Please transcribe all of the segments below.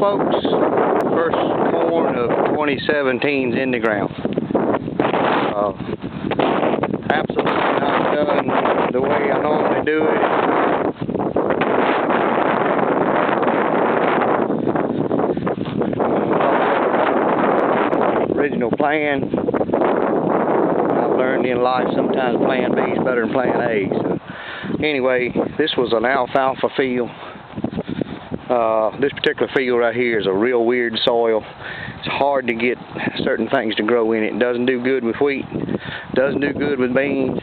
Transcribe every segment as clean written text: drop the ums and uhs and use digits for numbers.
folks, first corn of 2017's in the ground. Absolutely not done the way I normally do it. Original plan. I've learned in life sometimes plan B is better than plan A. So anyway, this was an alfalfa field. This particular field right here is a real weird soil. It's hard to get certain things to grow in it. It doesn't do good with wheat, doesn't do good with beans,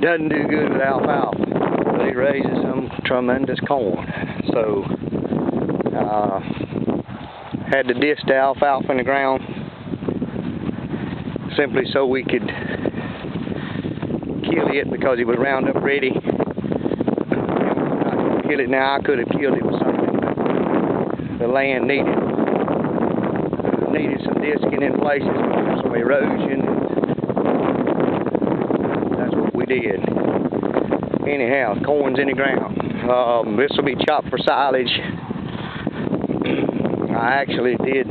doesn't do good with alfalfa, but it raises some tremendous corn. So had to disc the alfalfa in the ground simply so we could kill it because it was Roundup ready. I could kill it now. I could have killed it with something, but the land needed some disking in places, some erosion. That's what we did. Anyhow, corn's in the ground. This will be chopped for silage. I actually did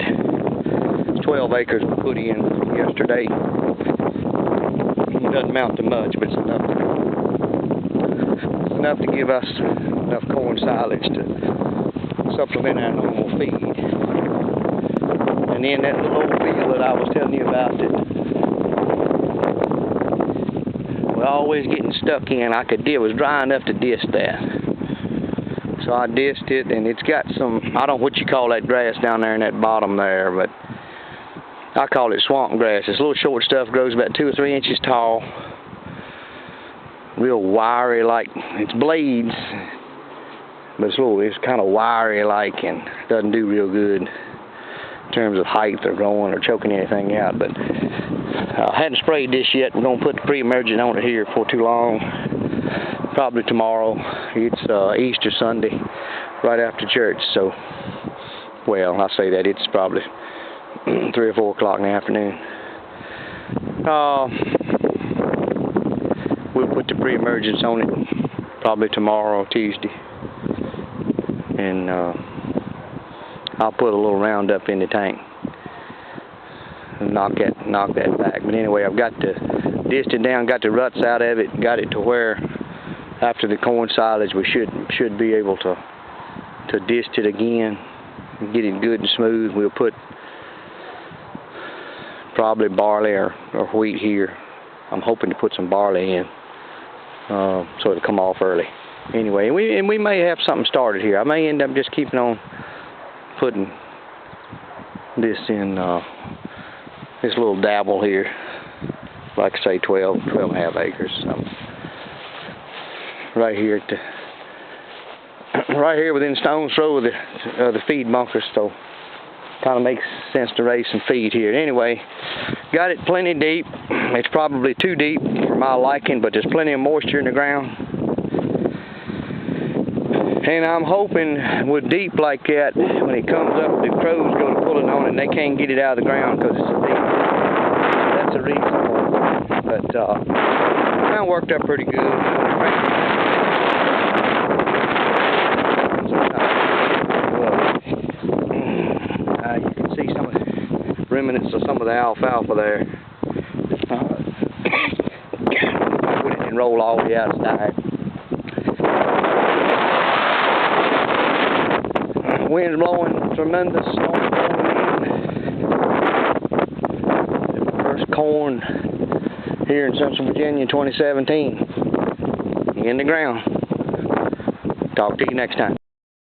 12 acres we put in yesterday. It doesn't amount to much, but it's enough to give us enough corn silage to supplement our normal feed. And then that little old field that I was telling you about that we're always getting stuck in, it was dry enough to disc that. So I disced it, and it's got some, I don't know what you call that grass down there in that bottom there, but I call it swamp grass. It's little short stuff, grows about 2 or 3 inches tall. Real wiry, like it's blades, but it's kind of wiry like, and doesn't do real good in terms of height or growing or choking anything out. But I hadn't sprayed this yet. We're going to put the pre-emergent on it here before too long. Probably tomorrow. It's Easter Sunday, right after church. So, well, I say that it's probably 3 or 4 o'clock in the afternoon. We'll put the pre-emergence on it probably tomorrow, Tuesday, and I'll put a little Roundup in the tank and knock that back. But anyway, I've got to disc it down, got the ruts out of it, got it to where after the corn silage we should be able to disc it again and get it good and smooth. We'll put probably barley or wheat here. I'm hoping to put some barley in so it'll come off early. Anyway, we may have something started here. I may end up just keeping on putting this in this little dabble here, like I say, 12 and a half acres. Right here right here within stone's throw of the feed bunkers, so kind of makes sense to raise some feed here. Anyway, got it plenty deep. It's probably too deep for my liking, but there's plenty of moisture in the ground. And I'm hoping with deep like that, when it comes up, the crows go to pulling on it and they can't get it out of the ground because it's so deep. That's the reason for it. But kind of worked out pretty good. You can see some of the remnants of some of the alfalfa there. Put it and roll all the outside. Wind's blowing tremendous, storm blowing in. The first corn here in Central Virginia in 2017 in the ground. Talk to you next time.